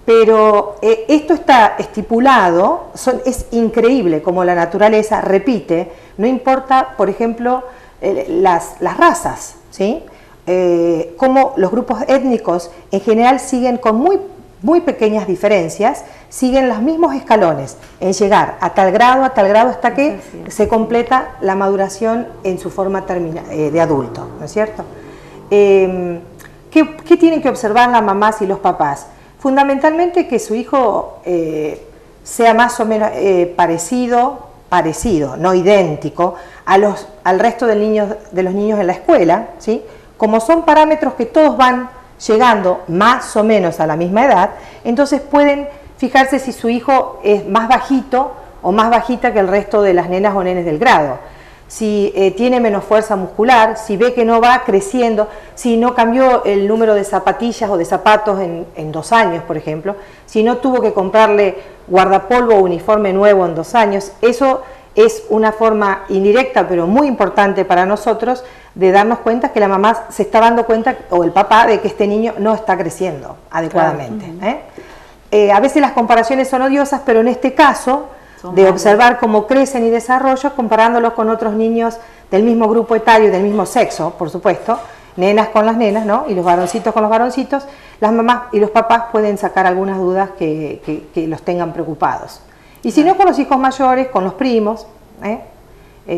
Pero esto está estipulado, es increíble como la naturaleza repite, no importa, por ejemplo, las razas, ¿sí? Como los grupos étnicos en general siguen con muy pequeñas diferencias, siguen los mismos escalones en llegar a tal grado, hasta que se completa la maduración en su forma de adulto, ¿no es cierto? ¿Qué tienen que observar las mamás y los papás? Fundamentalmente que su hijo sea más o menos parecido, no idéntico, al resto de los niños en la escuela, ¿sí? Como son parámetros que todos van llegando más o menos a la misma edad, entonces pueden fijarse si su hijo es más bajito o más bajita que el resto de las nenas o nenes del grado. Si tiene menos fuerza muscular, si ve que no va creciendo, si no cambió el número de zapatillas o de zapatos en 2 años, por ejemplo, si no tuvo que comprarle guardapolvo o uniforme nuevo en 2 años, eso es una forma indirecta pero muy importante para nosotros de darnos cuenta que la mamá se está dando cuenta, o el papá, de que este niño no está creciendo adecuadamente. Claro. A veces las comparaciones son odiosas, pero en este caso de observar cómo crecen y desarrollan, comparándolos con otros niños del mismo grupo etario y del mismo sexo, por supuesto, nenas con las nenas, ¿no? Y los varoncitos con los varoncitos, las mamás y los papás pueden sacar algunas dudas que los tengan preocupados. Y si no, con los hijos mayores, con los primos,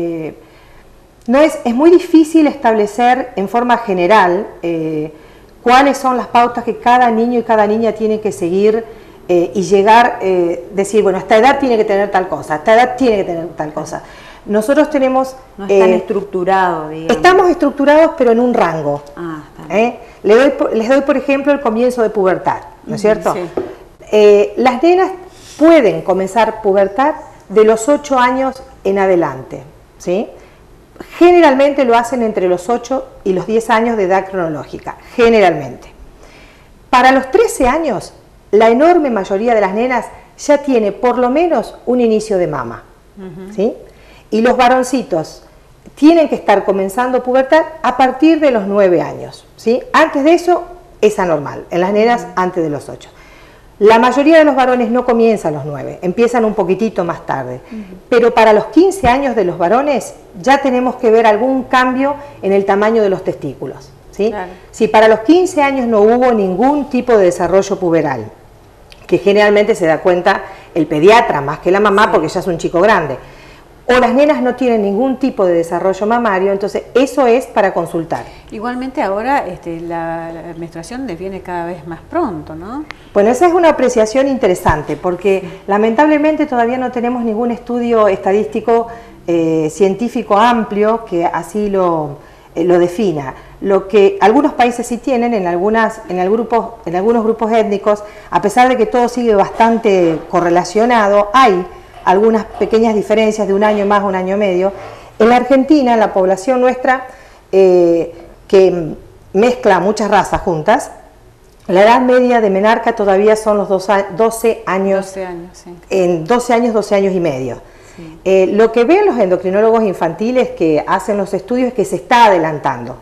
es muy difícil establecer en forma general cuáles son las pautas que cada niño y cada niña tiene que seguir y llegar, decir, bueno, a esta edad tiene que tener tal cosa, a esta edad tiene que tener tal cosa. Nosotros tenemos... No es tan estructurado, digamos. Estamos estructurados, pero en un rango. Les doy, por ejemplo, el comienzo de pubertad, ¿no es cierto? Sí. Las nenas pueden comenzar pubertad de los 8 años en adelante, ¿sí? Generalmente lo hacen entre los 8 y los 10 años de edad cronológica, generalmente. Para los 13 años, la enorme mayoría de las nenas ya tiene por lo menos un inicio de mama, ¿sí? Y los varoncitos tienen que estar comenzando pubertad a partir de los 9 años, ¿sí? Antes de eso es anormal, en las nenas antes de los 8. La mayoría de los varones no comienzan a los 9, empiezan un poquitito más tarde. Pero para los 15 años de los varones ya tenemos que ver algún cambio en el tamaño de los testículos, ¿sí? Claro. Si para los 15 años no hubo ningún tipo de desarrollo puberal, que generalmente se da cuenta el pediatra más que la mamá, porque ya es un chico grande, o las nenas no tienen ningún tipo de desarrollo mamario, entonces eso es para consultar. Igualmente ahora la menstruación viene cada vez más pronto, ¿no? Bueno, esa es una apreciación interesante, porque lamentablemente todavía no tenemos ningún estudio estadístico científico amplio que así lo defina. Lo que algunos países sí tienen, en algunos grupos étnicos, a pesar de que todo sigue bastante correlacionado, hay algunas pequeñas diferencias de un año más, un año medio. En la Argentina, en la población nuestra, que mezcla muchas razas juntas, la edad media de menarca todavía son los 12 años, 12 años, sí. En 12 años y medio. Sí. Lo que ven los endocrinólogos infantiles que hacen los estudios es que se está adelantando.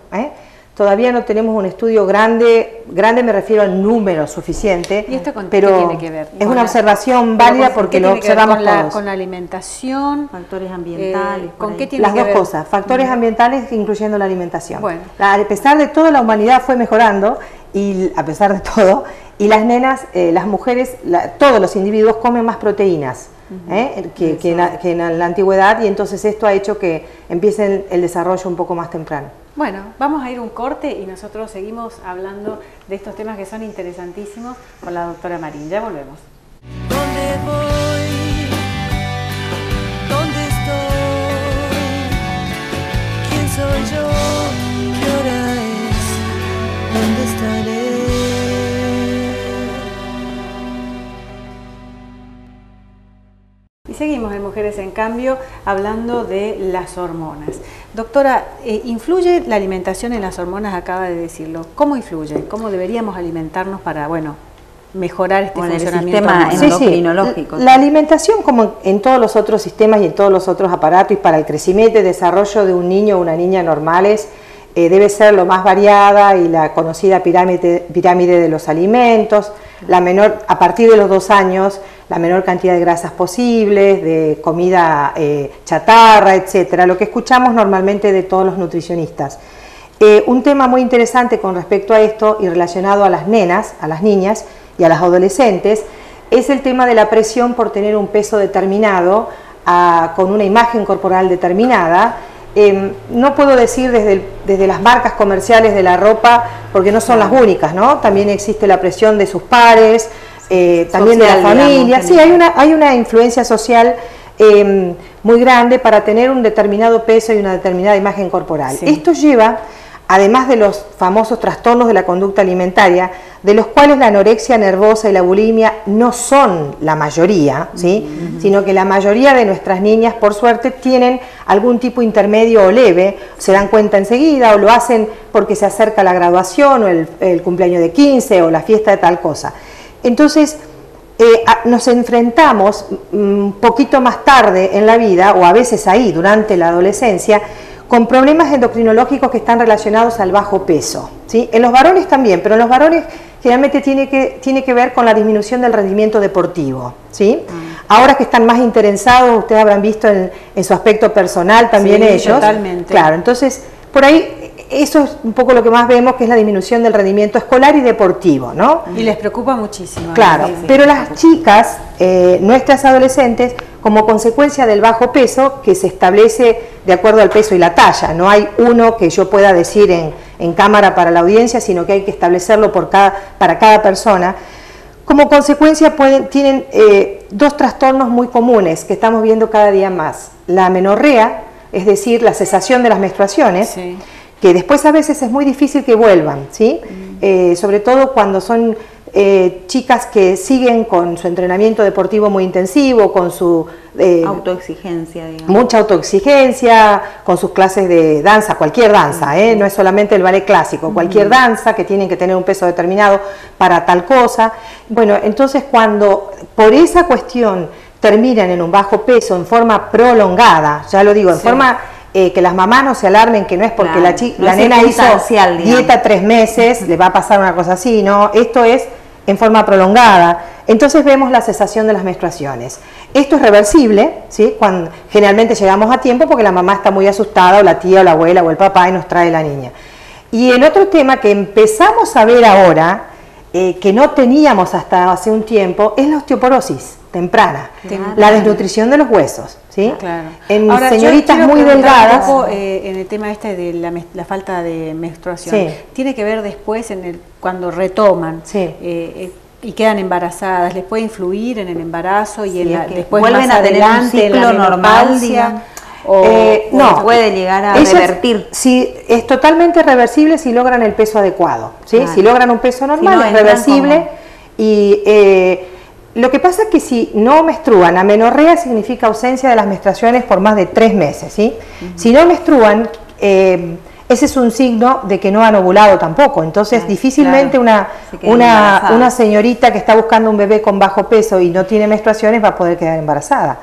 Todavía no tenemos un estudio grande me refiero al número suficiente, ¿Y esto con pero qué tiene que ver? es una observación válida porque lo observamos todos. ¿Con la alimentación? Factores ambientales. ¿Con qué tiene Las que dos ver? cosas, factores ambientales incluyendo la alimentación. Bueno. A pesar de todo, la humanidad fue mejorando, y a pesar de todo, y las nenas, las mujeres, todos los individuos comen más proteínas que en la antigüedad, y entonces esto ha hecho que empiece el desarrollo un poco más temprano. Bueno, vamos a ir un corte y nosotros seguimos hablando de estos temas que son interesantísimos con la doctora Marín. Ya volvemos. ¿Dónde voy? ¿Dónde estoy? ¿Quién soy yo? ¿Qué hora es? ¿Dónde estaré? Y seguimos en Mujeres en Cambio hablando de las hormonas. Doctora, ¿influye la alimentación en las hormonas? Acaba de decirlo. ¿Cómo influye? ¿Cómo deberíamos alimentarnos para, mejorar este funcionamiento el sistema endocrinológico? Sí. La alimentación, como en todos los otros sistemas y en todos los otros aparatos, y para el crecimiento y desarrollo de un niño o una niña normales, debe ser lo más variada y la conocida pirámide de los alimentos, a partir de los 2 años, la menor cantidad de grasas posibles, de comida chatarra, etcétera, lo que escuchamos normalmente de todos los nutricionistas. Un tema muy interesante con respecto a esto y relacionado a las nenas, a las niñas y a las adolescentes, es el tema de la presión por tener un peso determinado, con una imagen corporal determinada. No puedo decir desde las marcas comerciales de la ropa, porque no son las únicas, ¿no? También existe la presión de sus pares, también de la familia. Sí, hay una influencia social muy grande para tener un determinado peso y una determinada imagen corporal. Sí. Esto lleva, además de los famosos trastornos de la conducta alimentaria, de los cuales la anorexia nervosa y la bulimia no son la mayoría, ¿sí? Sino que la mayoría de nuestras niñas, por suerte, tienen algún tipo intermedio o leve, se dan cuenta enseguida o lo hacen porque se acerca la graduación o el cumpleaños de 15 o la fiesta de tal cosa. Entonces, nos enfrentamos un poquito más tarde en la vida, o a veces ahí, durante la adolescencia, con problemas endocrinológicos que están relacionados al bajo peso, ¿sí? En los varones también, pero en los varones generalmente tiene que ver con la disminución del rendimiento deportivo, ¿sí? Ahora que están más interesados, ustedes habrán visto en su aspecto personal también, sí, ellos. Totalmente. Claro, entonces, por ahí, eso es un poco lo que más vemos, que es la disminución del rendimiento escolar y deportivo, ¿no? Y les preocupa muchísimo. Claro, pero las chicas, nuestras adolescentes, como consecuencia del bajo peso, que se establece de acuerdo al peso y la talla, no hay uno que yo pueda decir en cámara para la audiencia, sino que hay que establecerlo para cada persona. Como consecuencia tienen 2 trastornos muy comunes que estamos viendo cada día más. La amenorrea, es decir, la cesación de las menstruaciones, sí, que después a veces es muy difícil que vuelvan, ¿sí? Sobre todo cuando son chicas que siguen con su entrenamiento deportivo muy intensivo, con su autoexigencia, digamos. Mucha autoexigencia, con sus clases de danza, cualquier danza, no es solamente el ballet clásico, cualquier danza que tienen que tener un peso determinado para tal cosa. Bueno, entonces cuando por esa cuestión terminan en un bajo peso en forma prolongada, ya lo digo, en forma que las mamás no se alarmen, que no es porque la nena hizo dieta 3 meses, le va a pasar una cosa así, no, esto es en forma prolongada. Entonces vemos la cesación de las menstruaciones. Esto es reversible, ¿sí? Generalmente llegamos a tiempo porque la mamá está muy asustada, o la tía, o la abuela, o el papá, y nos trae la niña. Y el otro tema que empezamos a ver ahora, que no teníamos hasta hace un tiempo, es la osteoporosis temprana, la desnutrición de los huesos, ¿sí? Claro. En ahora, señoritas muy delgadas. Un poco, en el tema de la falta de menstruación, sí, tiene que ver después cuando retoman, sí, y quedan embarazadas, ¿les puede influir en el embarazo y sí, después vuelven más a tener un ciclo normal, digamos? No, puede llegar a revertir. Sí, es totalmente reversible si logran el peso adecuado, ¿sí? Si logran un peso normal, si no, es reversible. Y lo que pasa es que si no menstruan, amenorrea significa ausencia de las menstruaciones por más de 3 meses, ¿sí? Si no menstruan, ese es un signo de que no han ovulado tampoco. Entonces, difícilmente una señorita que está buscando un bebé con bajo peso y no tiene menstruaciones va a poder quedar embarazada.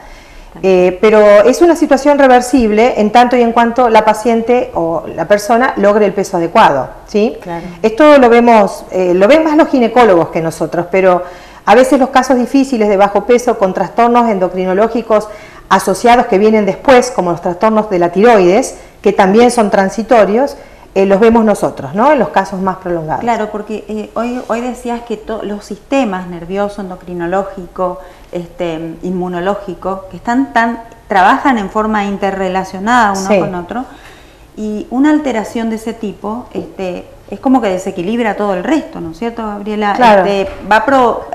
Pero es una situación reversible en tanto y en cuanto la paciente o la persona logre el peso adecuado, ¿sí? Claro. Esto lo ven más los ginecólogos que nosotros, pero a veces los casos difíciles de bajo peso con trastornos endocrinológicos asociados que vienen después, como los trastornos de la tiroides, que también son transitorios, los vemos nosotros, ¿no? En los casos más prolongados. Claro, porque hoy decías que los sistemas nervioso, endocrinológico, inmunológico, que trabajan en forma interrelacionada uno con otro, y una alteración de ese tipo es como que desequilibra todo el resto, ¿no es cierto, Gabriela? Claro.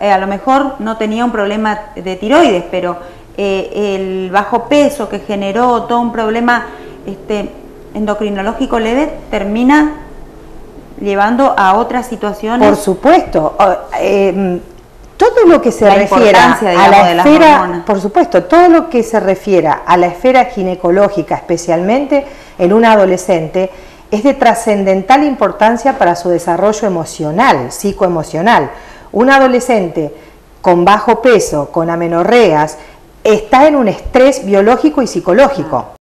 A lo mejor no tenía un problema de tiroides, pero el bajo peso que generó todo un problema endocrinológico leve termina llevando a otras situaciones. Por supuesto. Todo lo que se refiere a la esfera, por supuesto, todo lo que se refiera a la esfera ginecológica, especialmente en un adolescente, es de trascendental importancia para su desarrollo emocional, psicoemocional. Un adolescente con bajo peso, con amenorreas, está en un estrés biológico y psicológico.